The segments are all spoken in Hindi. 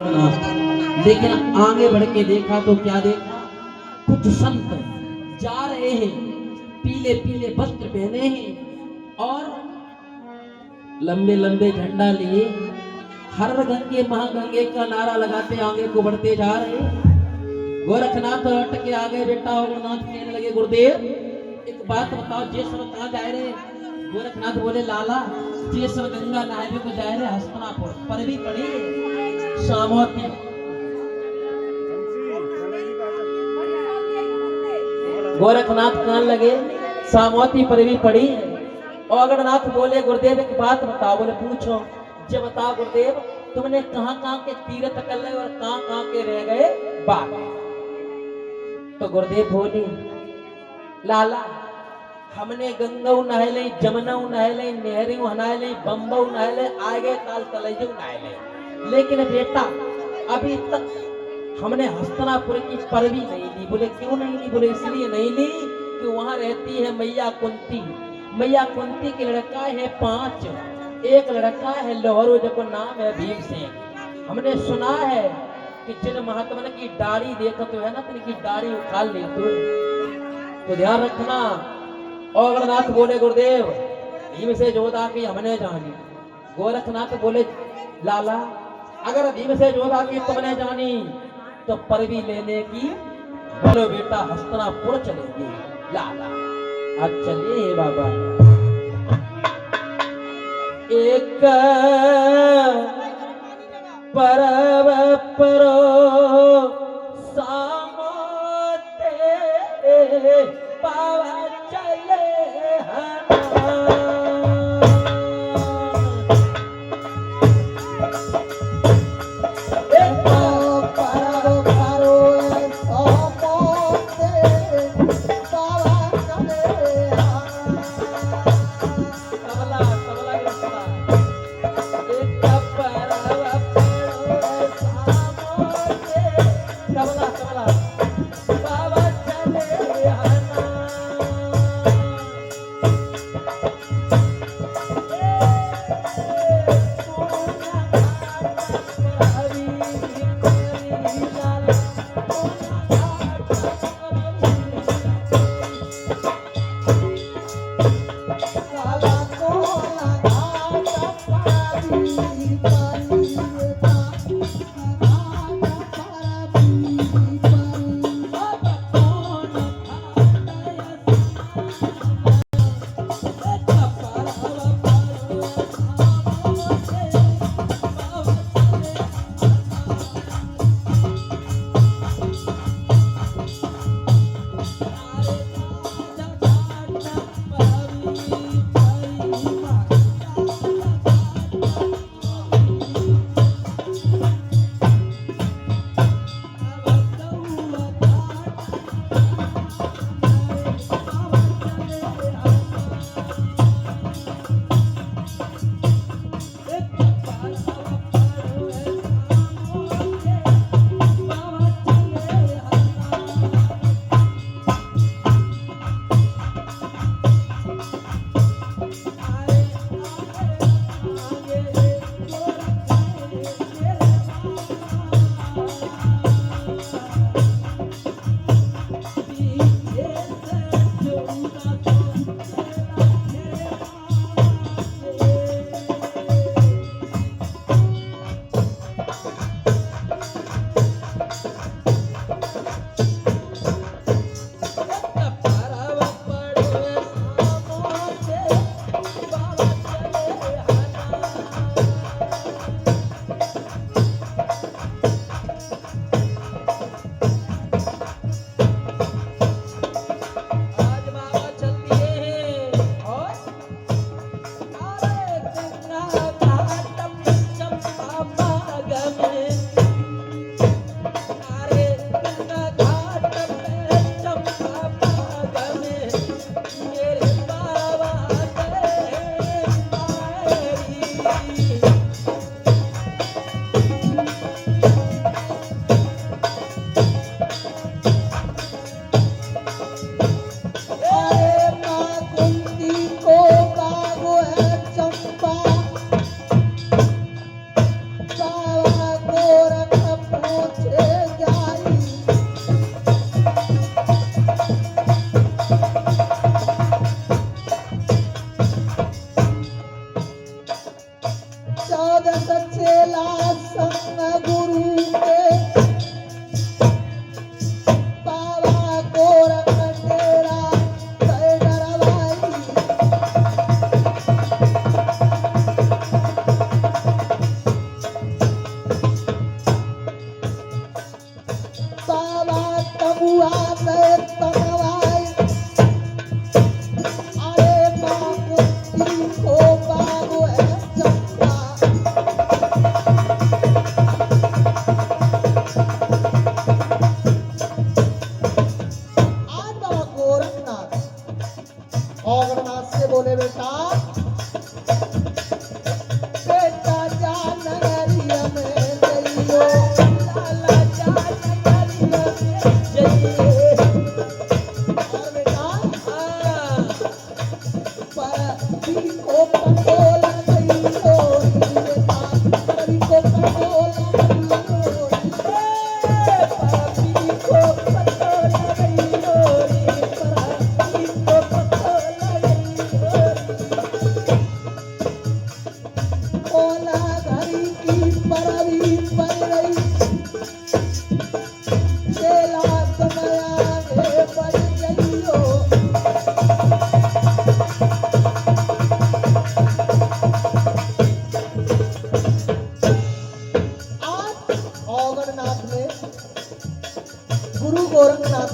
लेकिन आगे बढ़ के देखा तो क्या देखा, कुछ संत जा रहे हैं, पीले पीले वस्त्र पहने हैं और लंबे लंबे झंडा लिए, हर गंगे महागंगे का नारा लगाते आगे को बढ़ते जा रहे। गोरखनाथ हट के आगे बेटा गोरखनाथ कहने लगे, गुरुदेव एक बात बताओ, जे सब कहाँ जा रहे? गोरखनाथ बोले, लाला जे सब गंगा नहाने को जा रहे हस्तिनापुर पर भी पड़ी सामोती। गोरखनाथ कहने लगे, सामोती पर भी पड़ी है। औगड़नाथ बोले, गुरुदेव एक बात बताओ। बोले, पूछो। जब बताओ गुरुदेव, तुमने कहां कहां के तीर्थ कर ले और कहां कहां के रह गए बात? तो गुरुदेव बोले, लाला हमने गंगा नहाए ले, जमुना नहाए ले, नहरी नहाए ले, बम्बऊ नहाए ले, आगे ताल तलैजू नहाए ले, लेकिन बेटा अभी तक हमने हस्तिनापुर की परवी नहीं ली। बोले, क्यों नहीं ली? बोले, इसलिए नहीं ली कि वहां रहती है मैया कुंती। मैया कुंती के लड़का है 5, एक लड़का है लोहरो जिसका नाम है भीमसेन। हमने सुना है कि जिन महात्मा की दाढ़ी देखो तो है ना, तिनकी दाढ़ी उखाड़ ले तो ध्यान रखना। औगड़नाथ बोले, गुरुदेव भीम से जोधा की हमने जानी। गोरखनाथ बोले, लाला अगर भीम से जोधा की तुमने जानी तो परवी लेने की बोलो बेटा हस्तिनापुर चलेगी। लाला आज चलिए बाबा। एक परव परो सामोते पावा चले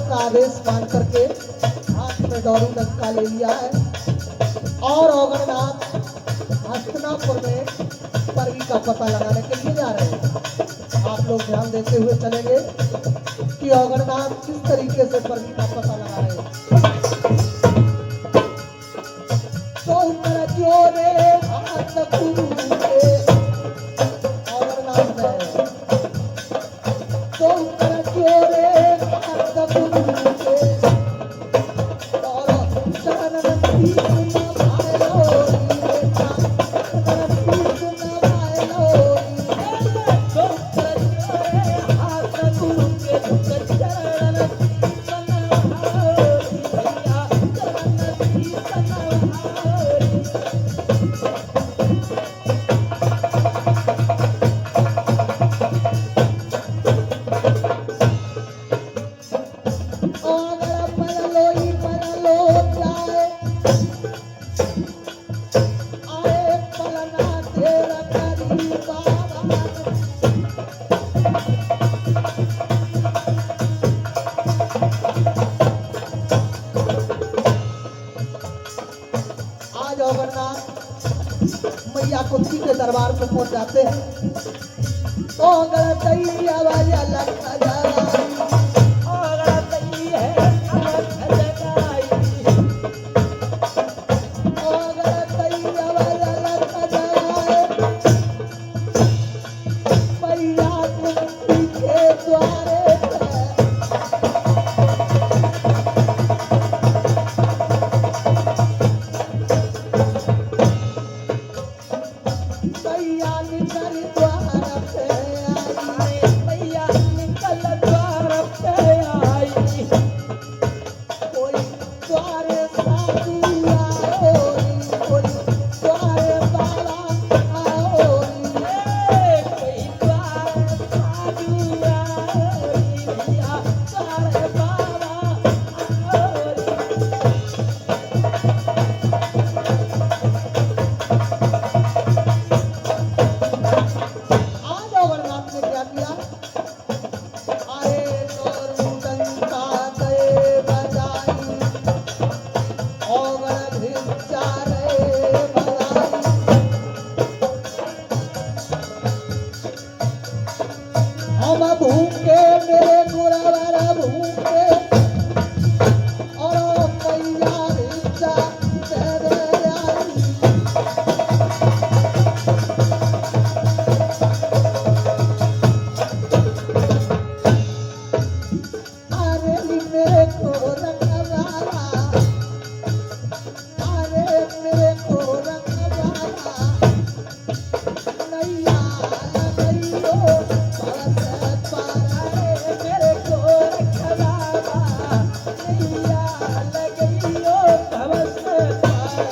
का आदेश मान करके हाथ में डोरू डंका ले लिया है और औगणनाथ हस्तिनापुर में परवी का पता लगाने के लिए जा रहे हैं। आप लोग ध्यान देते हुए चलेंगे कि औगणनाथ किस तरीके से परवी का पता लगा रहे हैं। तो कर जोरे हाथ कूटे औगणनाथ में तो कर जोरे हाथ कूटे और चरण नंदी भाई लोरी बेटा नंदी भाई लोरी तो कर जोरे हाथ कूटे चरण नंदी भाई भैया चरण नंदी भाई और परलो जाए आए पलना तेरा करी बाबा आज औगणनाथ मैया कुंती के दरबार पे पहुंच जाते हैं। तो गलत आवाज अलग हम भूखे मेरे गुरवर भूखे और मैया भिक्षा दे दे आई। अरे मेरे को रंगवाला अरे मेरे को रंगवाला नैया लगइयो भवत पारे मेरे को रखवाला नैया लगइयो भवत पारे।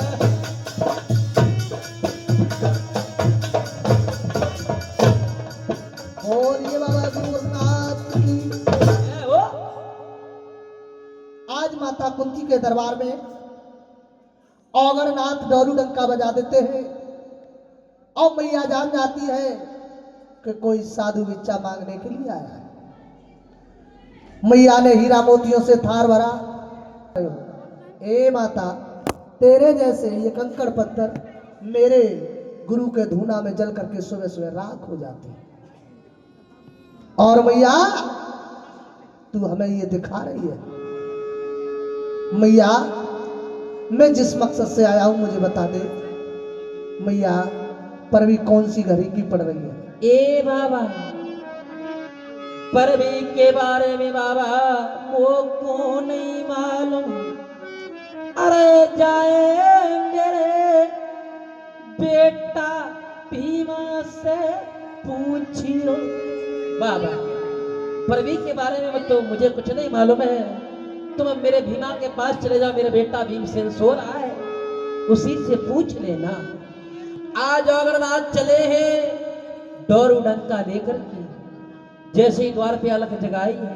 बोलिए बाबा गुरुनाथ की। आज माता कुंती के दरबार में औगणनाथ डोरू डंका बजा देते हैं और मैया जान जाती है कि कोई साधु भिक्षा मांगने के लिए आया है। मैया ने हीरा मोतियों से थार भरा। ए माता तेरे जैसे ये कंकड़ पत्थर मेरे गुरु के धूना में जल करके सुबह सुबह राख हो जाती है और मैया तू हमें ये दिखा रही है। मैया मैं जिस मकसद से आया हूं मुझे बता दे मैया परवी कौन सी घड़ी की पड़ रही है। ए बाबा परवी के बारे में बाबा वो को नहीं मालूम। अरे जाए मेरे बेटा भीमा से पूछियो। बाबा परवी के बारे में तो मुझे कुछ नहीं मालूम है। तुम मेरे भीमा के पास चले जाओ, मेरा बेटा भीमसेन सो रहा है, उसी से पूछ लेना। आज औगणनाथ चले हैं डोरू डंका लेकर के। जैसे ही द्वार पे अलख जगाई है,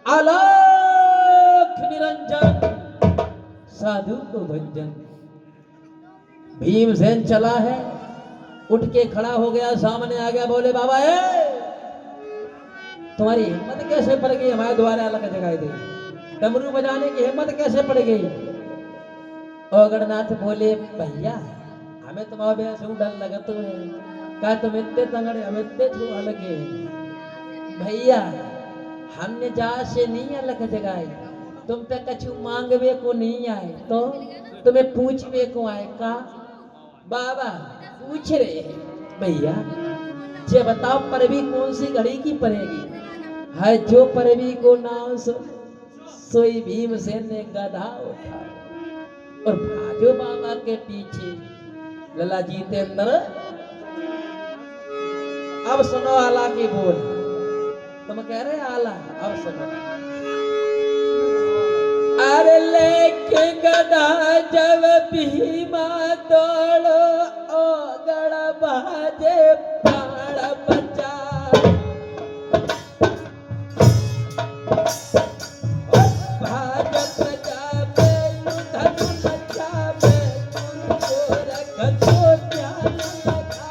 अलख निरंजन साधु को भंजन। भीमसेन चला है, उठ के खड़ा हो गया, सामने आ गया, बोले बाबा तुम्हारी हिम्मत कैसे पड़ गई हमारे द्वारे अलख जगाई दे। डमरू बजाने की हिम्मत कैसे पड़ गई? ओगड़नाथ बोले भैया हमें तुम्हारे बेस डर लगत है, का तुम इतने तंगड़े हम इतने छुआ लगे भैया, हमने जा से नहीं अलग जगाई, तुम पे कछु मांगवे को नहीं आए तो तुम्हें पूछवे को आए का? बाबा पूछ रहे भैया जे बताओ परवी कौन सी घड़ी की पड़ेगी? है जो परवी को नाम सोई भीमसेन ने गधा उठा और भाजो बाबा के पीछे। लला जीतेंद्र अब सुनो आला की बोल, तुम कह रहे आला, अब सुनो। अरे लेके गदा जब भीमा दौड़ो ओगड़ बाजे प्राण बचा, भाजप जावे धन बचावे, गुरु को रख तो ज्ञान लगा।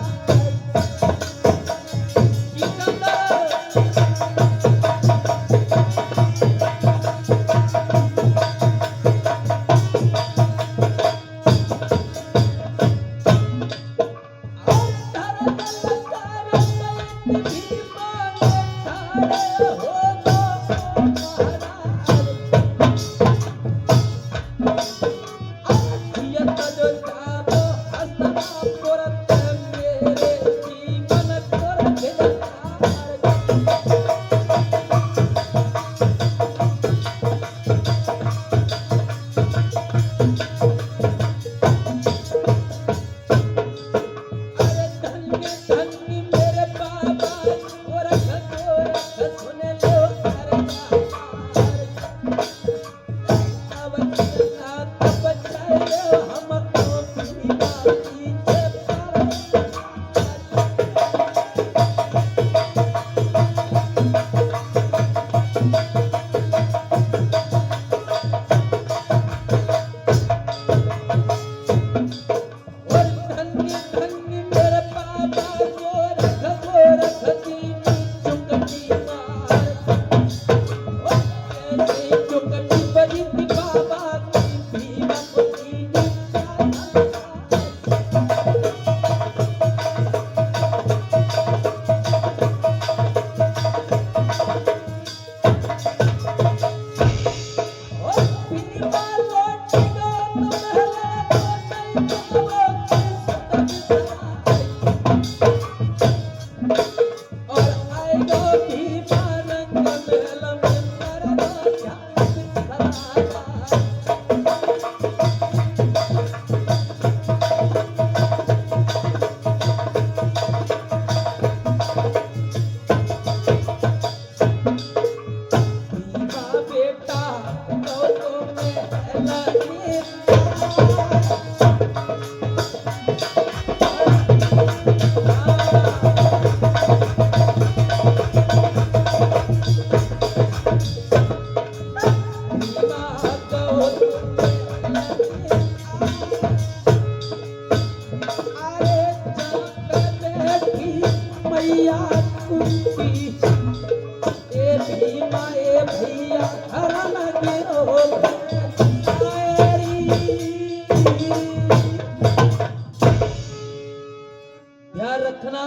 ध्यान रखना,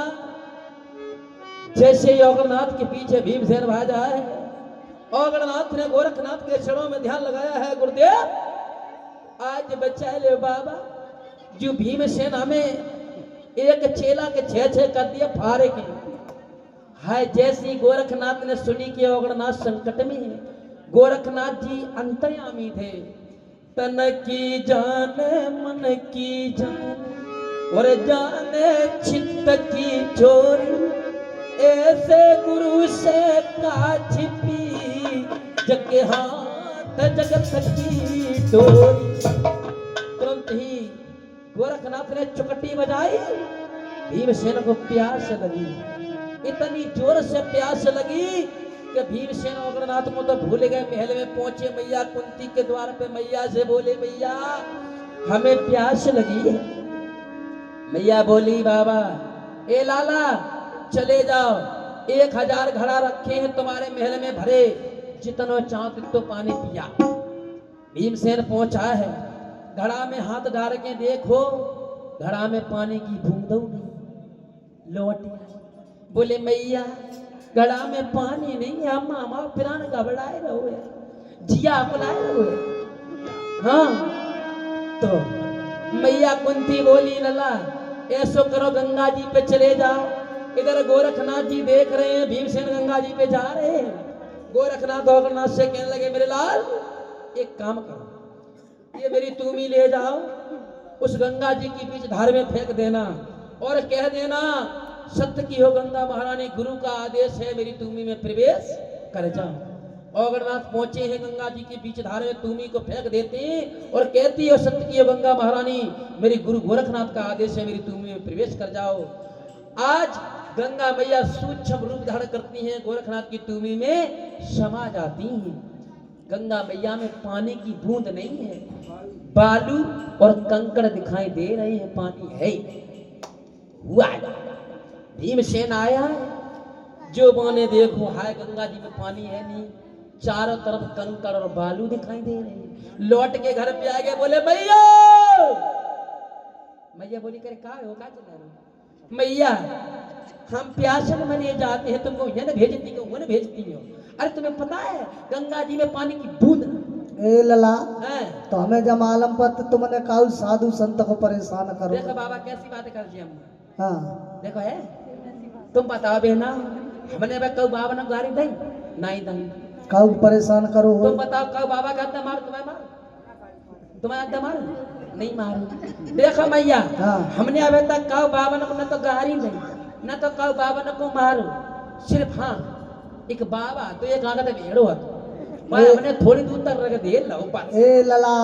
जैसे योगनाथ के पीछे भीमसेन भाजा है, ओगड़नाथ ने गोरखनाथ के चरणों में ध्यान लगाया है। गुरुदेव आज बचा ले बाबा, जो भीमसेन हमें एक चेला के छह कर दिए फारे के है। जैसी गोरखनाथ ने सुनी कि ओगड़नाथ संकट में है, गोरखनाथ जी अंतर्यामी थे। तन की जाने मन की जाने और जाने चित्त की चोरी, ऐसे गुरु से का छिपी जग हाथ जगत की डोरी। तुरंत ही गोरखनाथ ने चुकटी बजाई, भीमसेन को प्यास लगी, इतनी जोर से प्यास लगी कि भीमसेन ओगड़नाथ को तो भूल गए। महल में पहुंचे, मैया कुंती के द्वार पे मैया से बोले मैया हमें प्यास लगी है। मैया बोली बाबा ए लाला चले जाओ, 1000 घड़ा रखे हैं तुम्हारे महल में भरे, जितना चाहो तितो पानी पिया। भीमसेन पहुंचा है, घड़ा में हाथ डाल के देखो, घड़ा में पानी की बूंदों नहीं। लौट आए, बोले मैया घड़ा में पानी नहीं है, मामा प्राण घबराए रहो है, जिया बुलाए रहो है। हाँ तो मैया कुंती बोली लला ऐसो करो गंगा जी पे चले जाओ। इधर गोरखनाथ जी देख रहे हैं, भीमसेन गंगा जी पे जा रहे हैं। गोरखनाथ औगरनाथ से कहने लगे मेरे लाल एक काम करो, ये मेरी तूमी ले जाओ, उस गंगा जी की बीच धार में फेंक देना और कह देना सत्य की हो गंगा महारानी, गुरु का आदेश है मेरी तूमी में प्रवेश कर जाओ। औगरनाथ पहुंचे हैं गंगा जी के बीच धार में, तूमी को फेंक देते हैं और कहती है सत्य की हो गंगा महारानी, मेरी गुरु गोरखनाथ का आदेश है मेरी तूमी में प्रवेश कर जाओ। आज गंगा मैया सूक्ष्म रूप धारण करती हैं, गोरखनाथ की तूमी में समा जाती हैं। गंगा मैया में पानी की बूंद नहीं है, बालू और कंकड़ दिखाई दे रहे हैं, पानी है हुआ। भीमसेन आया है, जो बोने देखो हाय गंगा जी में पानी है नहीं, चारों तरफ कंकड़ और बालू दिखाई दे रहे हैं। लौट के घर पे आ गए, बोले मैया, मैया बोली करे का हो का चला रहे मैया, हम प्यासल मने जाते हैं, तुमको ये न भेजती हो वो न भेजती हो। अरे तुम्हें पता है गंगा जी में पानी की बूंद। ए लला है तो हमें जब मालूम पत तुमने कहा साधु संत को परेशान करो। देखो बाबा कैसी बातें कर दी हम। हाँ देखो है, तुम बताओ बेना, हमने बे कब बाबा ने गाड़ी दी नहीं दी, कब परेशान करो हो। तुम बताओ कब बाबा का अड्डा मार, तुम्हें अड्डा मार नहीं मारू। देखो मैया हाँ। हमने अभी तक कब बाबा ने न तो गाड़ी दी न तो कब बाबा ने को मारू, सिर्फ हाँ एक बाबा तो एक आगे भेड़ो भाई हमने थोड़ी दूर तक रख दे लो पास। ए लला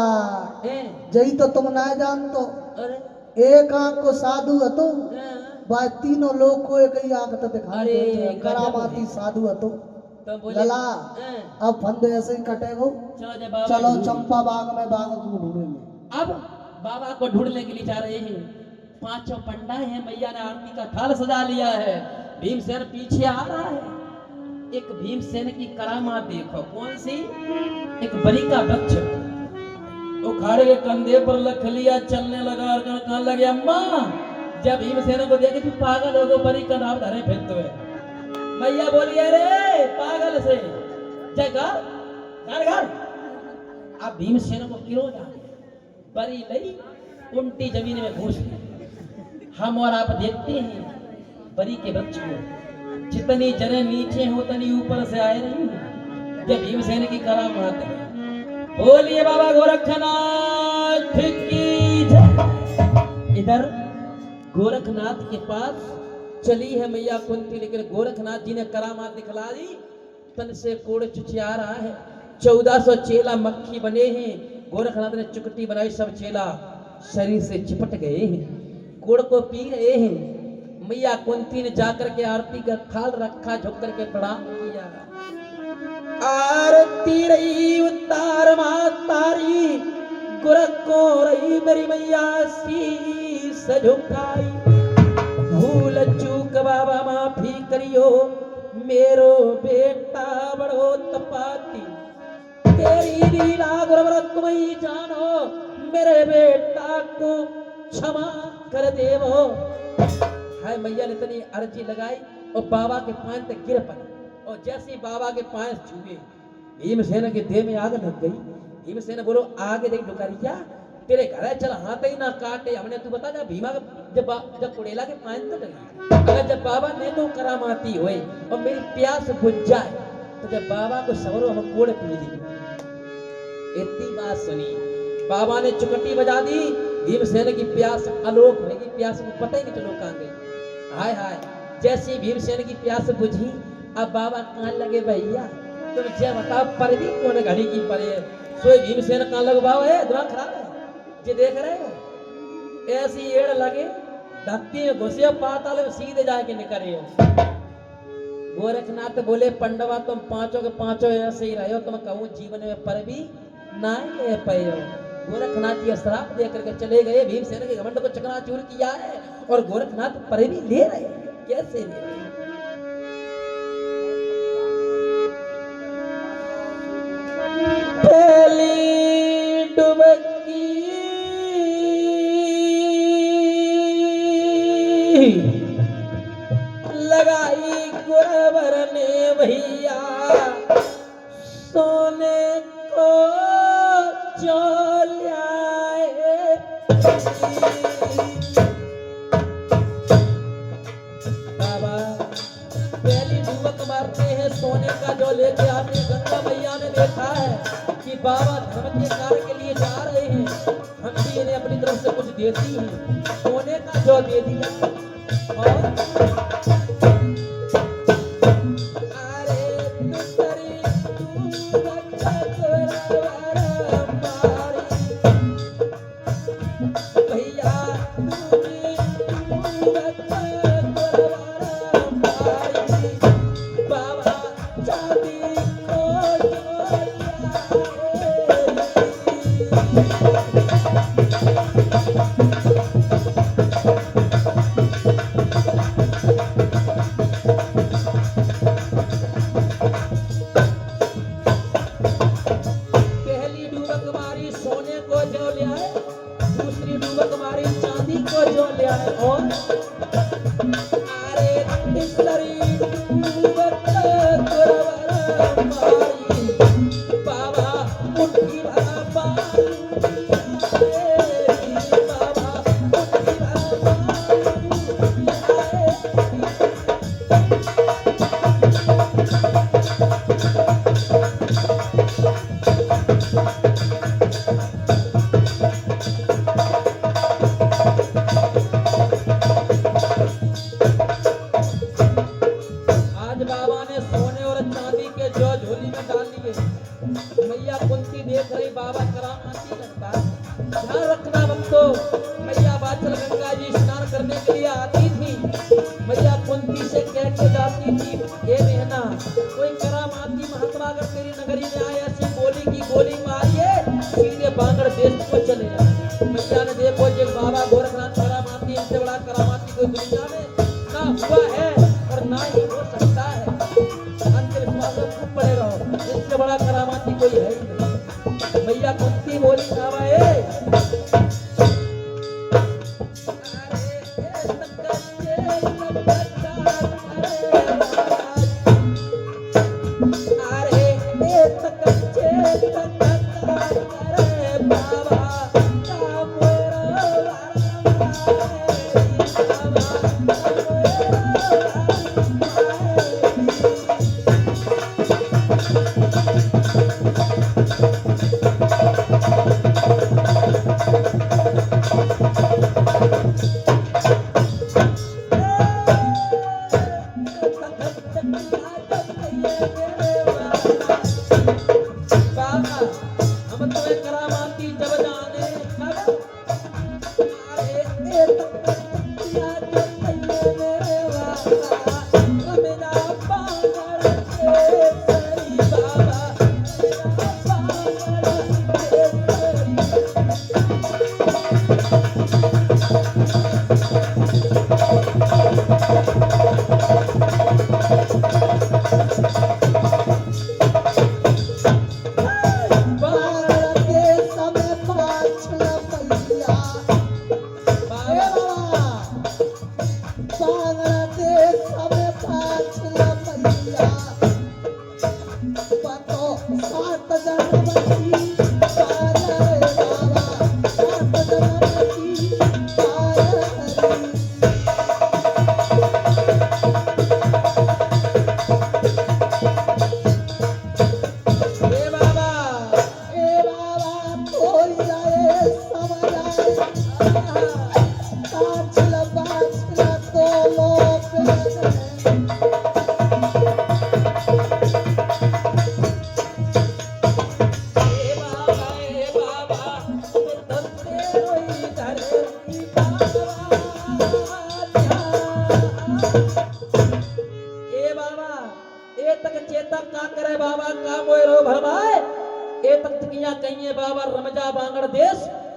ए, जई तो तुम ना जानतो, अरे एक आंख को साधु हतो, हाँ, बाय तीनों लोग को एक ही आंख तो दिखा अरे, दे करामाती साधु हतो। तो बोले लला हाँ, अब फंदे ऐसे ही कटेगो, चलो जब बाबा चलो ढूंढ- चंपा बाग में बाग को ढूंढेंगे। अब बाबा को ढूंढने के लिए जा रहे हैं, पांचों पंडा है, मैया ने आरती का थाल सजा लिया है, भीमसेन पीछे आ रहा है। एक भीमसेन की करामात देखो, कौन सी, एक बलि का वृक्ष उखाड़े के कंधे पर रख लिया, चलने लगा और कहने लगे अम्मा। जब भीमसेन को देखे तू पागल हो गो, बलि का नाम धरे फिरते हुए। मैया बोली अरे पागल से जगह घर। अब भीमसेन को क्यों जाते, बरी लई उल्टी जमीन में घुस गई। हम और आप देखते हैं बरी के वृक्ष को, जितनी जने नीचे हो उतनी ऊपर से आए नहीं। जब भीमसेन की करामात है, बोलिए बाबा गोरखनाथ की जय। इधर गोरखनाथ के पास चली है मैया कुंती, लेकिन गोरखनाथ जी ने करामात दिखला दी, तन से कोड़ चुचिया रहा है। 1400 चेला मक्खी बने हैं, गोरखनाथ ने चुकटी बनाई, सब चेला शरीर से चिपट गए हैं, कोड़ को पी रहे हैं। मैया कुंती ने जाकर के आरती का थाल रखा, झुक करके प्रणाम किया। आरती रही उतार मातारी, गोरख को रही मेरी मैया शीस झुकाई। भूल चूक बाबा माफी करियो, मेरो बेटा बड़ो तपाती, तेरी लीला गुरव्रत तुम ही जानो, मेरे बेटा को क्षमा कर देवो। हाय मैया ने इतनी अर्जी लगाई और बाबा के पांव तक गिर पड़े, और जैसे ही बाबा के पांव छुए भीमसेन के देह में आग लग गई। भीमसेन बोलो आगे देख डुकारिया, तेरे घर है, चल हाथ ही ना काटे। हमने तू बता जा भीमा जब कुड़ेला के पांव तक लगी, अगर जब बाबा ने तो करामाती हुए और मेरी प्यास बुझ जाए तो जब बाबा को सवरो हम कोड़ पी ली। इतनी बात सुनी, बाबा ने चुकटी बजा दी, भीमसेन की प्यास अलोक होगी, प्यास को पता ही नहीं चलो कहां गई। हाय हाय, जैसी भीमसेन की प्यास बुझी, अब बाबा कहां लगे भैया, तुम जय बताओ पर भी कौन घड़ी की पड़े। सोई भीमसेन कहां लगवाओ है, दिमाग खराब है जे देख रहे हो, ऐसी एड़ लगे धक्के में घुसे पाताल में सीधे जाके निकले। गोरखनाथ बोले पंडवा तुम पांचों के पांचों ऐसे ही रहे हो, तुम कहूँ जीवन में पर भी ना ले पाए हो। गोरखनाथ जी श्राप दे करके चले गए, भीमसेन के घमंड को चकनाचूर किया है और गोरखनाथ पर भी ले रहे, कैसे ले रहे। भैया सोने को जो लाए बाबा पहली डूबक मारते हैं सोने का जो लेके आपने गंगा मैया ने देखा है कि बाबा धर्म के कार्य के लिए जा रहे हैं, हम भी इन्हें अपनी तरफ से कुछ देती हैं, सोने का जो दे दिया। और मैया कुंती देख रही बाबा करामाती लगता। ध्यान रखना भक्तों, मैया बाचल गंगा जी स्नान करने के लिए आती थी। मैया कुंती से कह के जाती थी, ये बहना कोई करामाती महात्मा अगर तेरी नगरी में आए ऐसी गोली की गोली मारिए सीधे बांगड़ देश को चले जाए। मैया ने देखो जो बाबा गोरखनाथ करामाती, इनसे बड़ा करामाती कोई दुनिया में ना हुआ है और ना ही हो सकता है। अंधविश्वास में खूब पड़े रहो, इससे बड़ा करामाती कोई है ही नहीं। मैया कुंती बोली बाबा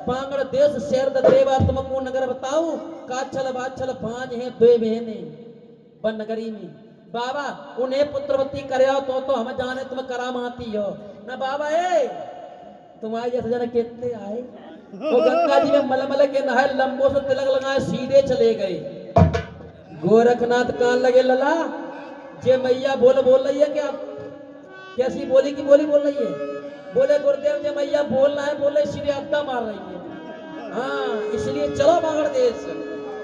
बांगड़ देश शहर देवा तुमको नगर बताऊं काछल बाछल पांच हैं दो बहने बन नगरी में बाबा उन्हें पुत्रवती करे तो हम जाने तुम करामाती हो ना बाबा तुम्हारे जैसे जन कितने आए वो गंगा जी में मलमल के नहाए लंबो से तिलक लगाए सीधे चले गए। गोरखनाथ कान लगे लला जे मैया बोल रही है क्या? कैसी बोली की बोली बोल रही है? बोले गुरुदेव जे मैया बोल रहा है, बोले इसलिए अड्डा मार रही है। हाँ, इसलिए चलो बांगड़ देश।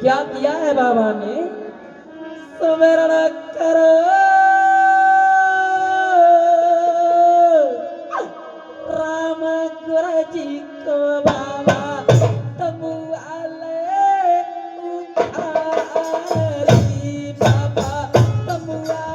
क्या किया है बाबा ने? सुमिरन करो राम गुरु जी को बाबा तमुआले उखारी, बाबा तमुआले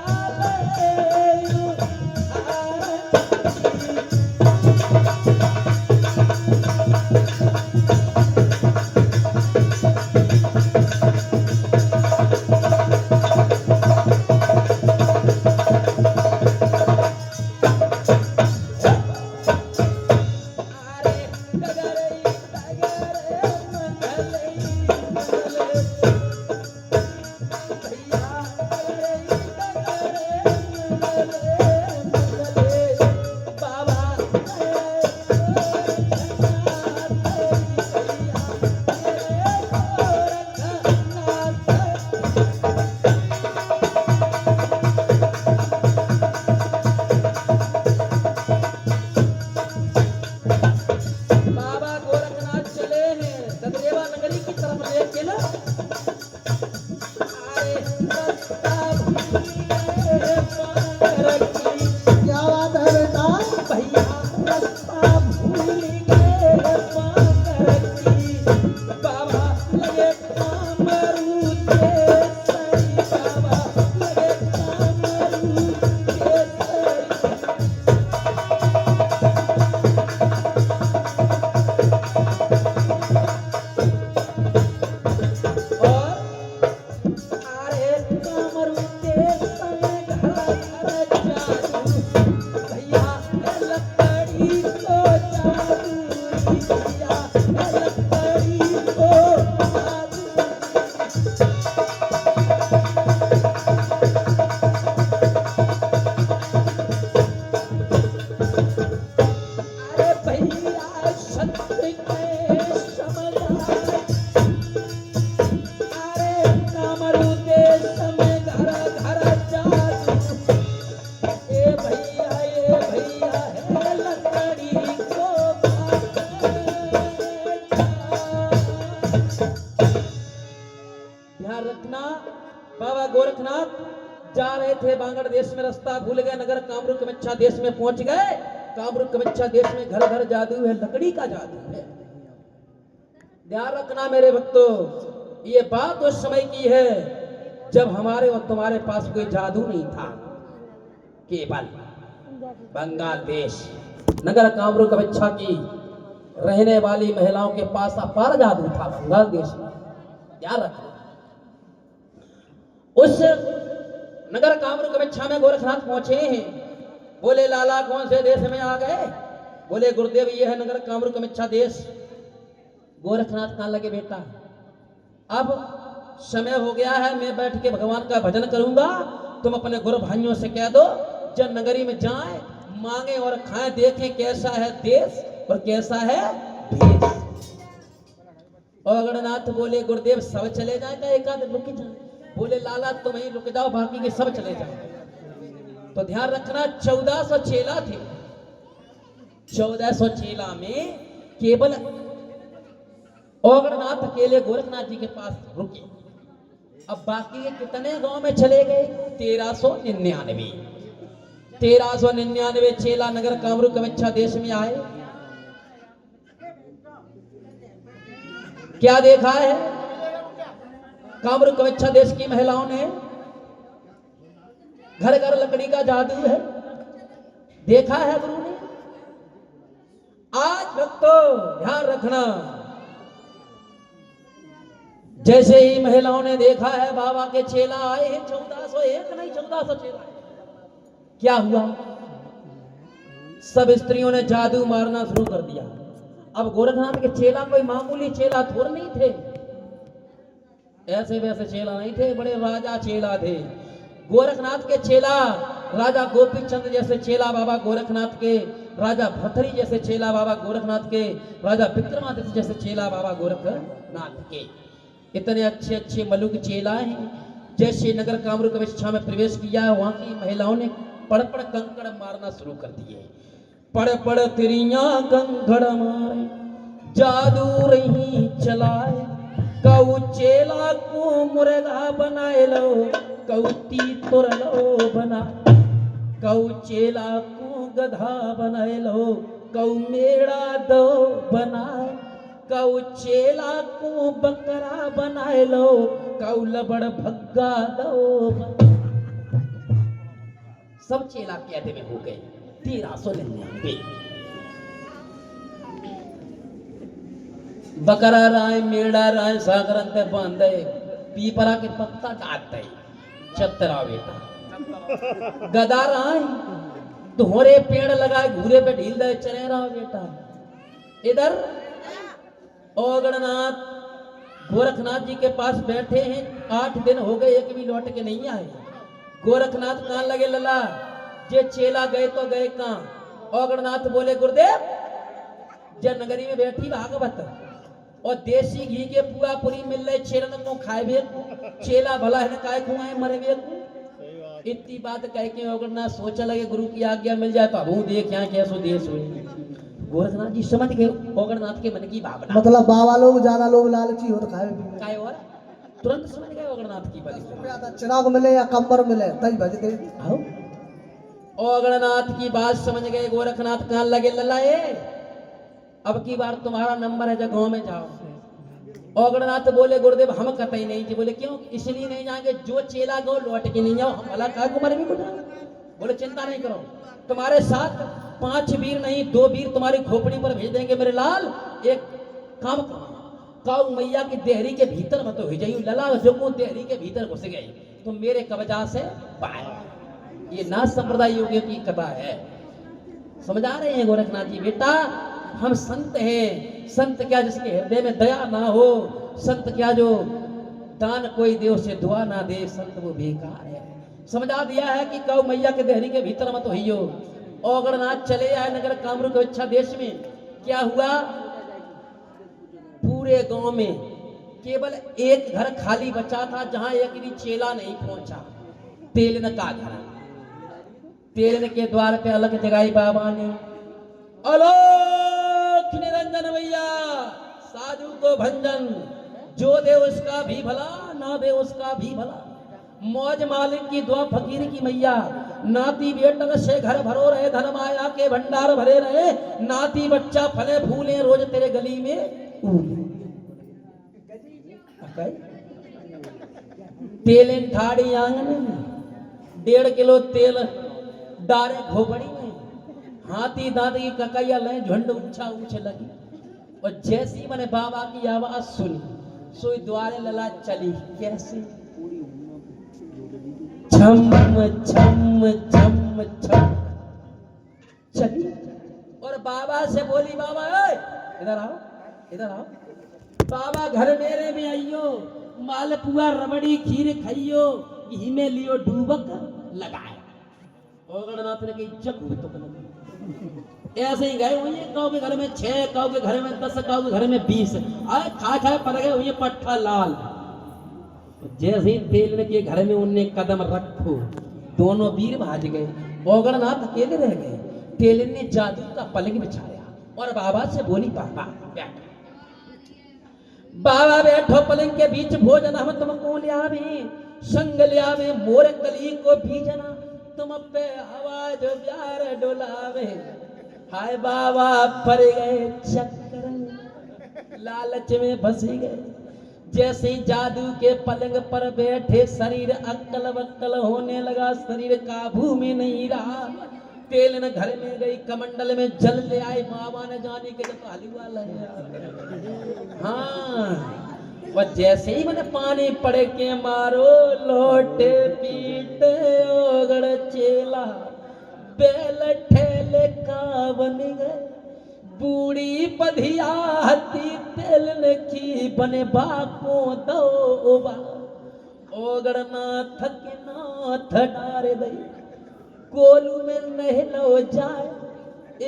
क्या बात है बेटा? भैया रास्ता भूल गए पागरती, बाबा लगे कामरू के सही, बाबा लगे कामरू के सही। और अरे कामरू के संग घर घर जादू, भैया लकड़ी को जादू, भैया लकड़ी को जादू। अरे भैया सत्य के समझाए, अरे कामरू देश में घर घर जादू, ए भैया है लकड़ी को ध्यान रखना। बाबा गोरखनाथ जा रहे थे बांगड़ देश में, रास्ता भूल गए, नगर कामरूप कमिच्छा देश में पहुंच गए। कामरूप कमिच्छा देश में घर घर जादू है, लकड़ी का जादू है। ध्यान रखना मेरे भक्तों, ये बात उस समय की है जब हमारे और तुम्हारे पास कोई जादू नहीं था। केवल बंगाल देश नगर कामरूप कमिच्छा की रहने वाली महिलाओं के पास अपार जादू था बंगाल देश में। ध्यान रखना। उस नगर कामरूप कमिच्छा में गोरखनाथ पहुंचे हैं। बोले लाला कौन से देश में आ गए? बोले गुरुदेव ये है नगर कामरूप कमिच्छा देश। गोरखनाथ कहाँ लगे बेटा, अब समय हो गया है, मैं बैठ के भगवान का भजन करूंगा, तुम अपने गुरु भाइयों से कह दो जब नगरी में जाएं मांगे और खाएं, देखें कैसा है देश और कैसा है भेष। और अगरनाथ बोले गुरुदेव सब चले जाए क्या एक आध रुक जाए? बोले लाला तुम ही रुक जाओ, बाकी के सब चले जाए। तो ध्यान रखना 1400 चेला थे। 1400 चेला में केवल अगरनाथ अकेले गोरखनाथ जी के पास रुके। अब बाकी के कितने गांव में चले गए? 1399। 1399 चेला नगर कामरूप कमिच्छा देश में आए। क्या देखा है कामरूप कमिच्छा देश की महिलाओं ने? घर घर लकड़ी का जादू है, देखा है गुरु ने। आज भक्तों ध्यान रखना, जैसे ही महिलाओं ने देखा है बाबा के चेला आए हैं 1401 नहीं 1400 चेला। क्या हुआ? सब स्त्रियों ने जादू मारना शुरू कर दिया। अब गोरखनाथ के चेला कोई मामूली चेला थोड़ नहीं थे, ऐसे वैसे चेला नहीं थे, बड़े राजा चेला थे। गोरखनाथ के चेला राजा गोपीचंद जैसे चेला बाबा गोरखनाथ के, राजा भरथरी जैसे चेला बाबा गोरखनाथ के, राजा विक्रमादित्य जैसे चेला बाबा गोरखनाथ के। इतने अच्छे अच्छे मलुक चेला हैं। जैसे नगर कामरू कविच्छा में प्रवेश किया, वहां की महिलाओं ने पड़ पड़ कंकड़ मारना शुरू कर दिए। पड़ पड़ तिरिया कंकड़ मारे, जादू रही चलाए, कऊ चेला को मुर्गा बनाए लो, कऊ तीतुर लो बना, कऊ चेला को गधा बनाए लो, कऊ मेड़ा दो बनाए, कऊ चेला को बकरा बनाए लो, कऊ लबड़ भग्गा दो बनाए। सब चेला कहते में हो गए 1399। बकरा राय मेड़ा राय सागरंते बांधे, पीपरा के पत्ता डालते, चतरा बेटा गदा राय दोहरे पेड़ लगाए, घूरे पे ढील दे, चले रहा बेटा। इधर ओगड़नाथ गोरखनाथ जी के पास बैठे हैं, 8 दिन हो गए, एक भी लौट के नहीं आए। गोरखनाथ कहाँ लगे लला, जे चेला गए तो गए कहाँ। ओगड़नाथ बोले गुरुदेव, जब नगरी में बैठी भागवत और देसी घी के पुआ पूरी मिल रहे, चेलन को खाए भी, चेला भला है काय खुआए मरे भी। इतनी बात कह के ओगड़नाथ सोचा लगे गुरु की आज्ञा मिल जाए तो अब देख यहाँ कैसो देश हुए। गोरखनाथ जी समझ गए ओगड़नाथ के मन की भावना, मतलब बाबा लोग ज्यादा लोग लालची हो तो खाए पीए काय और तुरंत समझ गए ओगड़नाथ की बात। चिराग मिले या कंबर मिले तई भज दे। आओ ओगड़नाथ की बात समझ गए गोरखनाथ, कहाँ लगे ललाए, अब की बार तुम्हारा नंबर है, जगहों में जाओ। ओगड़नाथ बोले गुरुदेव हम कतई नहीं जी। बोले क्यों, इसलिए नहीं जाएंगे, जो चेला गो लौट के नहीं आओ, हम भला कहा कुमार भी कुछ। बोले चिंता नहीं करो, तुम्हारे साथ 5 वीर नहीं 2 वीर तुम्हारी खोपड़ी पर भेज देंगे मेरे लाल। एक काम करो, काऊ मैया की देहरी के भीतर मत हो जाइए, लला जो को देहरी के भीतर घुस गए तो मेरे कब्जा से बाहर। ये नाथ संप्रदाय योगियों की कथा है, समझा रहे हैं गोरखनाथ जी। बेटा हम संत हैं, संत क्या जिसके हृदय में दया ना हो, संत क्या जो दान कोई दे उसे दुआ ना दे, संत वो बेकार है। समझा दिया है कि कौ मैया के देहरी के भीतर मत होइयो। ओगड़नाथ चले आए नगर कामरू के अच्छा देश में। क्या हुआ, पूरे गांव में केवल एक घर खाली बचा था जहां एक भी चेला नहीं पहुंचा, तेलन का घर। तेलन के द्वार पे अलग जगाई बाबा ने, अलोक निरंजन भैया साधु को भंजन, जो दे उसका भी भला ना दे उसका भी भला। मौज मालिक की दुआ फकीर की मैया, नाती बेटन से घर भरो रहे, धन माया के भंडार भरे रहे, नाती बच्चा फले फूले रोज तेरे गली में। तेल ठाड़ी आंगन में, 1.5 किलो तेल डारे खोपड़ी में, हाथी दांत की ककैया ले झुंड ऊंचा ऊंचे लगी। और जैसी मैंने बाबा की आवाज सुनी, सोई द्वारे लला चली। कैसे, छम छम छम छम चली और बाबा से बोली, बाबा इधर आओ इधर आओ। बाबा घर मेरे में आइयो, मालपुआ रबड़ी खीर खाइयो, घी में लियो डूबक लगाए। ओगड़नाथ ने कही जग तो ऐसे ही गए हुए, कौ के घर में 6, कौ के घर में 10, कौ के घर में 20, आए खा खाए पड़ गए हुए पट्ठा लाल। जैसे ही तेल के घर में उनने कदम रखो, दोनों वीर भाज गए, ओगड़नाथ अकेले रह गए। तेल ने जादू का पलंग बिछाया और बाबा से बोली, बाबा बैठो, बाबा बैठो पलंग के बीच, भोजन हम तुमको ले आवे, संग ले आवे मोर कली को भीजना, तुम पे हवा जो प्यार डोलावे। हाय बाबा पर गए चक्कर, लालच में फंस गए। जैसे ही जादू के पलंग पर बैठे, शरीर अक्कल बक्कल होने लगा, शरीर काबू में नहीं रहा। तेल न घर में गई, कमंडल में जल ले आई, बाबा ने जाने के तो हलवा लाया। हाँ, और जैसे ही मैंने पानी पड़े के मारो, लोटे पीटे ओगड़ चेला, बेल ठेले का बन गए। बूढ़ी बधिया हती तेल ने की, बने बाको दो बा। ओगड़नाथ के नाथ डारे दई, कोलू में नहलो जाए।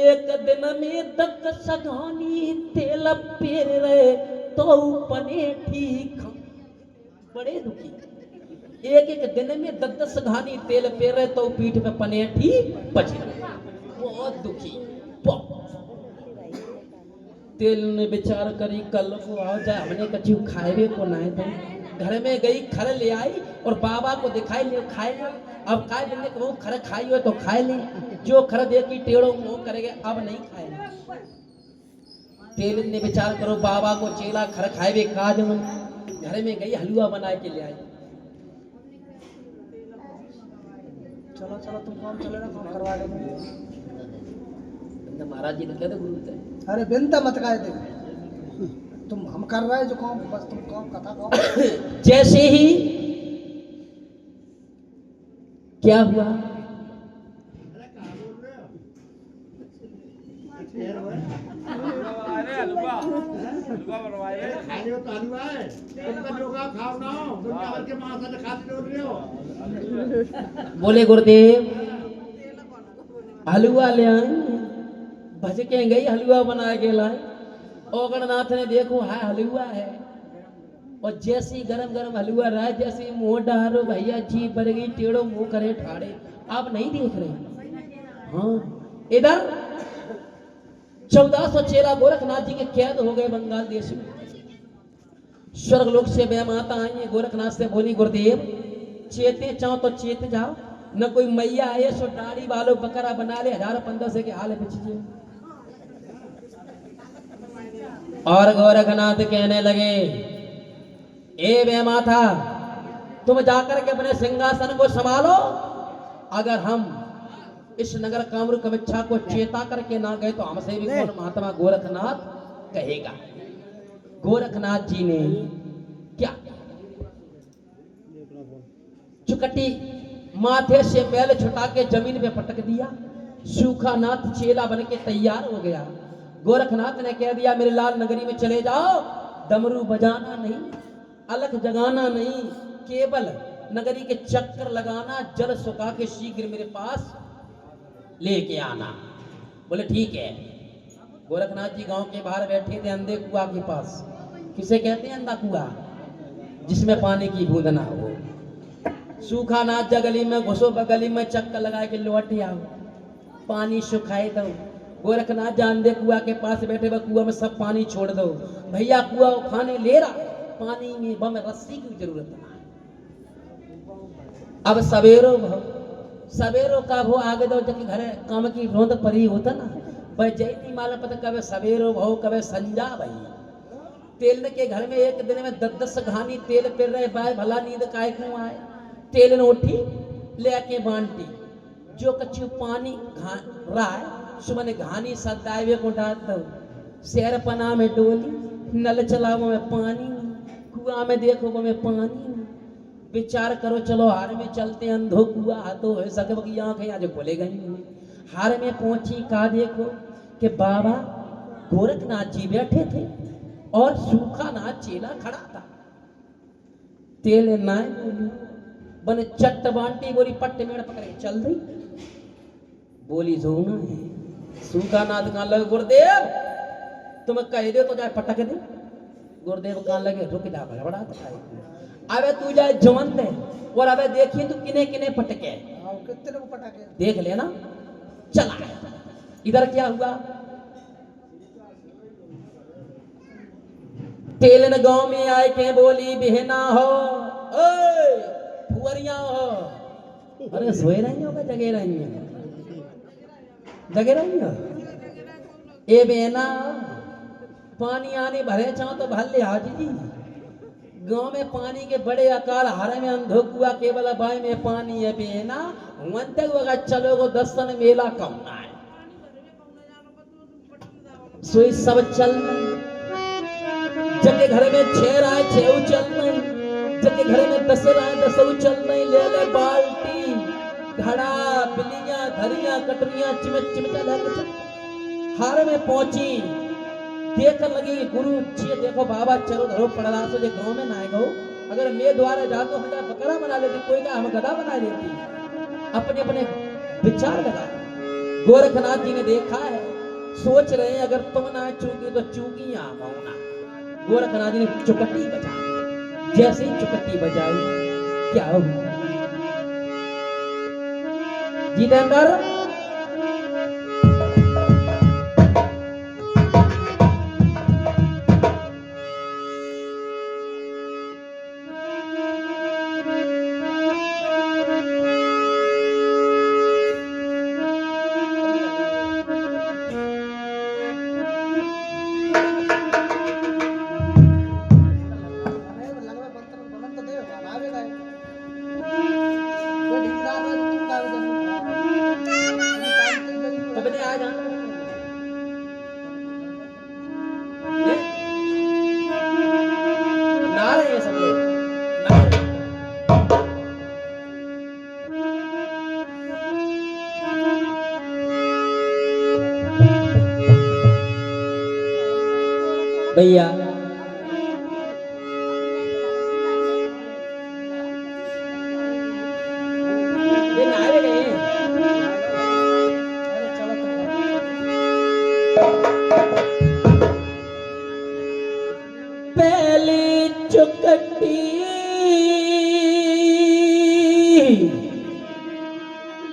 एक दिन में तक सगानी तेल पेर रहे, तो पने ठीक बड़े दुखी। एक एक दिन में 10-10 घानी तेल पेर रहे तो पीठ पे पनेठी बच रहे, बहुत दुखी। तेल ने विचार करी कल को आ जाए, हमने कछु खाए को ना है। तो घर में गई, खर ले आई और बाबा को दिखाई ले, खाए ले। अब खाए देने को खर खाई हो तो खाए ले, जो खर देखी टेढ़ो मुंह करेंगे, अब नहीं खाए। तेल ने विचार करो बाबा को चेला खर खाए का जो घर में गई हलवा बना के ले आई। चलो चलो तुम काम चले ना, काम करवा दो। महाराज जी ने कह दो गुरु थे। अरे बिनता मत गाए दे, तुम हम कर रहे हैं जो काम, बस तुम काम कथा कहो। जैसे ही क्या हुआ, बोले गुरुदेव हलवा ले आए, भज के गई हलवा बना के लाए। ओगणनाथ ने देखो है हलवा है, और जैसी गरम गरम हलवा रहा, जैसी मुंह डारो भैया जी बढ़ गई, टेढ़ो मुंह करे ठाड़े। आप नहीं देख रहे? हाँ, इधर 1400 चेला गोरखनाथ जी के कैद हो गए बंगाल देश में। स्वर्ग लोक से वे माता आई, गोरखनाथ से बोली गुरुदेव चेते चाहो तो चेत जाओ, न कोई मैया आए सो दाढ़ी वालों बकरा बना ले, 1000-1500 के हाल बिछिए। और गोरखनाथ कहने लगे ए वे माता तुम जाकर के अपने सिंहासन को संभालो, अगर हम इस नगर कामरूप कमिच्छा को चेता करके ना गए तो हमसे भी कौन महात्मा गोरखनाथ कहेगा। गोरखनाथ जी ने क्या चुकटी माथे से मैल छुटा के जमीन पे पटक दिया। सूखा नाथ चेला बन के तैयार हो गया। गोरखनाथ ने कह दिया मेरे लाल नगरी में चले जाओ, डमरू बजाना नहीं, अलख जगाना नहीं, केवल नगरी के चक्कर लगाना, जल सुखा के शीघ्र मेरे पास लेके आना। बोले ठीक है। गोरखनाथ जी गांव के बाहर बैठे थे अंधे कुआ के पास। किसे कहते हैं अंधा कुआ? जिसमें पानी की बूंद ना हो। सूखा नाथ जगली में घुसो, बगली में चक्कर लगा के लौट आओ, पानी सुखाए दो। गोरखनाथ जी अंधे कुआ के पास बैठे, वह कुआ में सब पानी छोड़ दो। भैया कुआ खाने ले रहा, पानी में बम रस्सी की जरूरत ना। अब सवेरो सवेरो का वो आगे दो जब घर काम की रोंद परी होता ना, भाई जयती माला पता कभी सवेरो भाव कभी संजा भाई। तेल के घर में एक दिन में 10-10 घानी तेल पेर रहे भाई, भला नींद काय क्यों आए। तेल ने उठी लेके बांटी, जो कच्चू पानी रहा है सुबह ने घानी सदाए को डाल दो। शहर पना में डोली, नल चलाओ में पानी, कुआ में देखो वो में पानी। विचार करो चलो हार में चलते, अंधो कुआ हाथों हो सके की आंखें आज खोलेगा ही नहीं। हार में पहुंची का देखो कि बाबा गोरखनाथ जी बैठे थे और सूखा नाथ चेला खड़ा था। तेल नाय बोली बने चट्ट बांटी, बोली पट्टे मेड़ पकड़े चल रही। बोली जोना है सूखा नाथ कहां लगे गुरुदेव तुम कह दे तो जाए पटक दे। गुरुदेव कहां लगे रुक जा बड़ा अबे तू जाए जवन दे, और अबे देखिए तू किने किने पटके, कितने को पटाके देख लेना। चला इधर क्या हुआ, तेलन गांव में आए के बोली बहना हो फुअरिया हो। अरे सोए रही हो जगे रही हो, जगे रही हो। ए बहना पानी आने भरे चाहो तो भर ले हाजी जी। गांव में पानी के बड़े अकाल, हारे में अंधो कुआ केवल बाई में पानी है बेना। वंते वगा चलोगो दर्शन मेला कम ना है। सोई सब चल जके घर में 6 राय 6 चल नहीं, जके घर में 10 राय 10 चल नहीं। ले ले बाल्टी घड़ा बिलियां धरियां कटरियां चिमच चिमचा लेके चल। हारे में पहुंची, देख लगी गुरु जी देखो बाबा चलो धरो पड़ा सो जे गांव में ना गो। अगर मैं द्वारा जातो हम बकरा बना लेती, कोई का हम गधा बना लेती। अपने अपने विचार लगा। गोरखनाथ जी ने देखा है, सोच रहे हैं अगर तुम ना चूकी तो चूकियां होना। गोरखनाथ जी ने चुकट्टी बजाई। जैसे ही चुकट्टी बजाई क्या हुआ जितेंद्र? तो मैंने आज ना रहे हैं सब लोग ना रहे। भैया ये नारे गए हैं। पहली चुकटी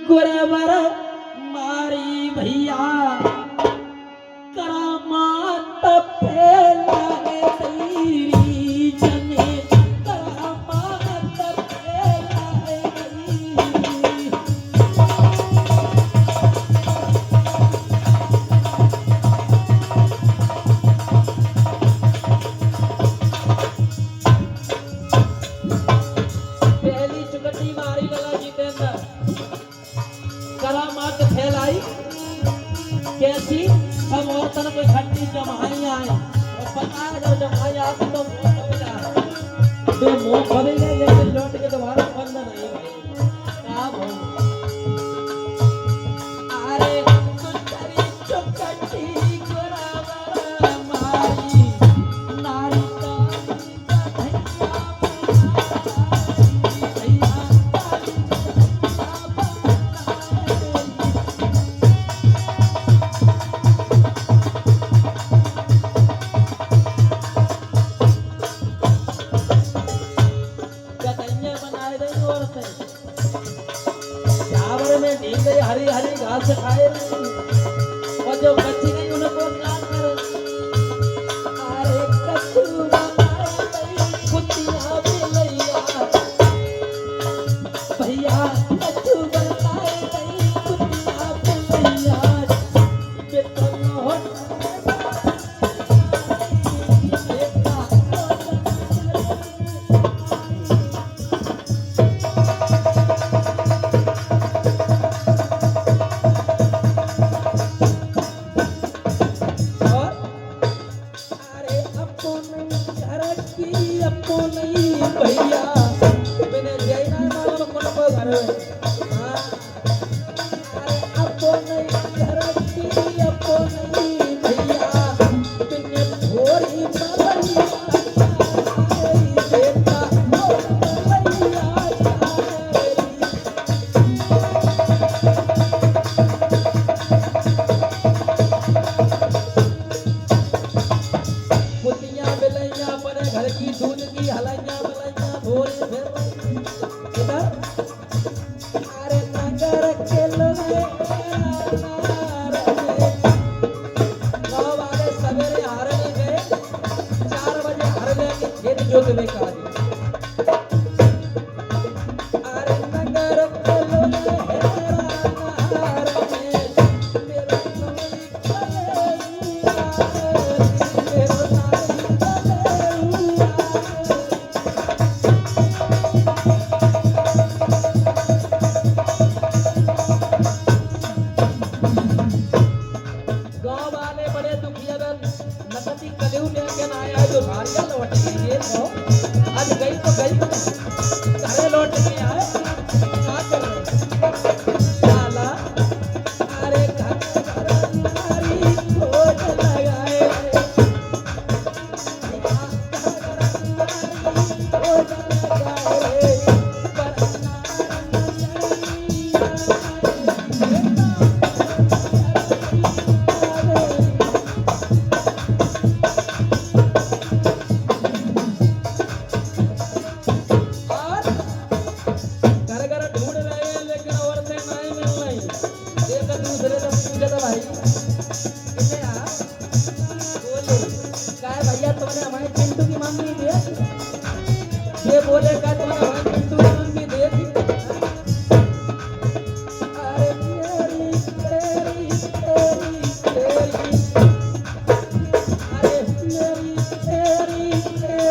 गुरवर मारी भैया करामात फैलाए तेरी जने करामात फैलाए तेरी। पहली चुकटी मारी लला जितेंद्र करामात फैलाई कैसी? सब औरतन को इकट्ठी जमाई आए और पता है जब जमाई आती तो मुंह खोले गए लेकिन लौट के दोबारा बंद नहीं भाई क्या भाई। अरे तुझरी चुकटी गुरवर मारी नारी चावल में ढील गई हरी हरी घास खाए और जो बच्ची नहीं उनको क्या करे? अरे कच्चू बनाए गई कुतिया बिलैया भैया कच्चू बनाए गई कुतिया बिलैया बेतन होठ का पूजा था भाई कितने आ बोले काय भैया तुमने हमारे चिंटू की मम्मी दे ये बोले का तुमने हमारे चिंटू की मम्मी दे दी अरे तेरी तेरी तेरी तेरी अरे मेरी तेरी तेरी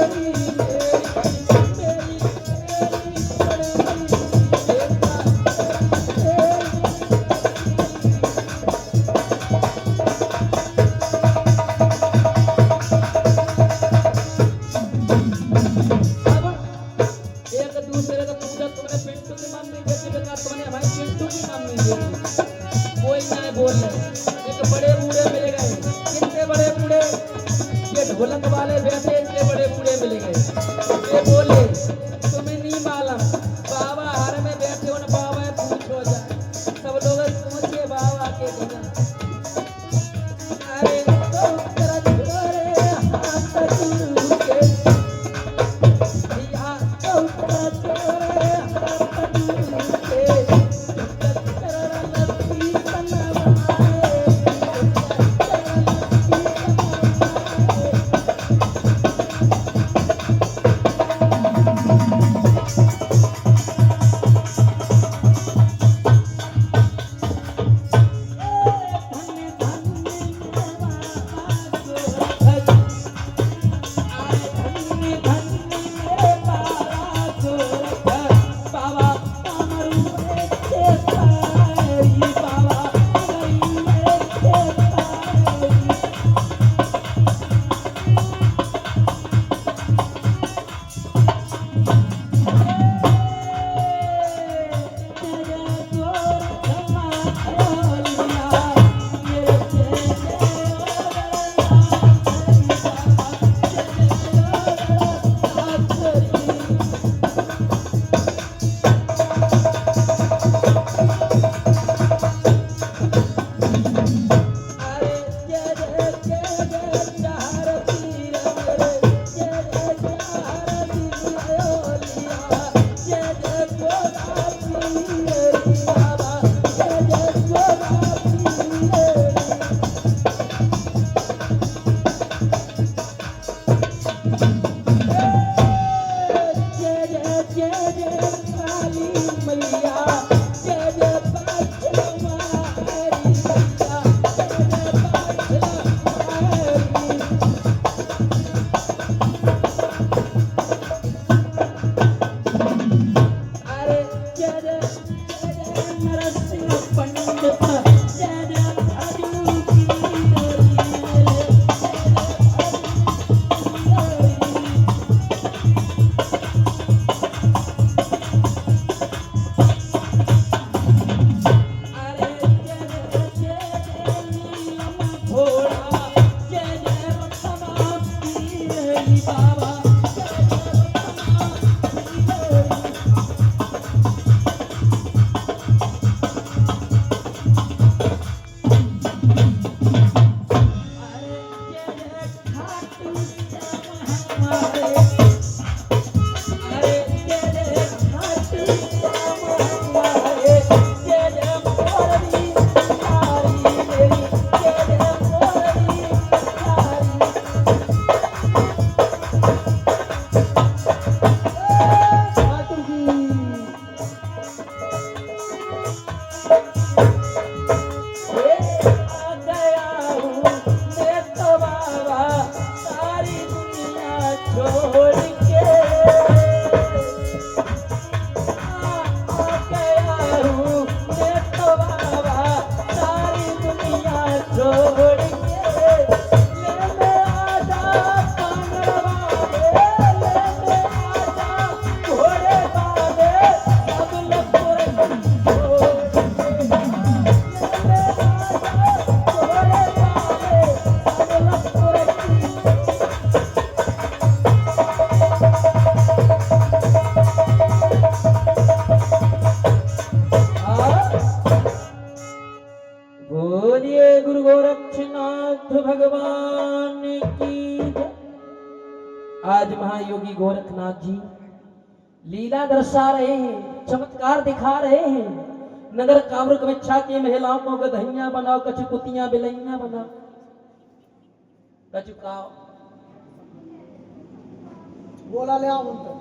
मेरी एक दूसरे का पूजा तुमने पिंटू की मम्मी जैसे बेकार तुमने हमारी चिंटू की मम्मी दी कोई ना बोल रहे एक बड़े बूढ़े मिल गए कितने बड़े बूढ़े ये ढोलक वाले बैठे इतने बड़े बूढ़े मिल गए ये बोले तुम्हें नहीं मालूम बाबा हर में बैठे हो ना बाबा पूछो जाए सब लोग सोचे बाबा के बिना अरे तो तरह छोरे हाथ जुड़ के या तो तरह छोरे हाथ जुड़ के चक्कर लपी बनवाए भगवान की जय। आज महायोगी गोरखनाथ जी लीला दर्शा रहे हैं, चमत्कार दिखा रहे हैं। नगर कामरुक में छा के महिलाओं को गधैया बनाओ, कछु कुतियां बिलैया बनाओ, कछु काओ। गोला ले आओ उन पे।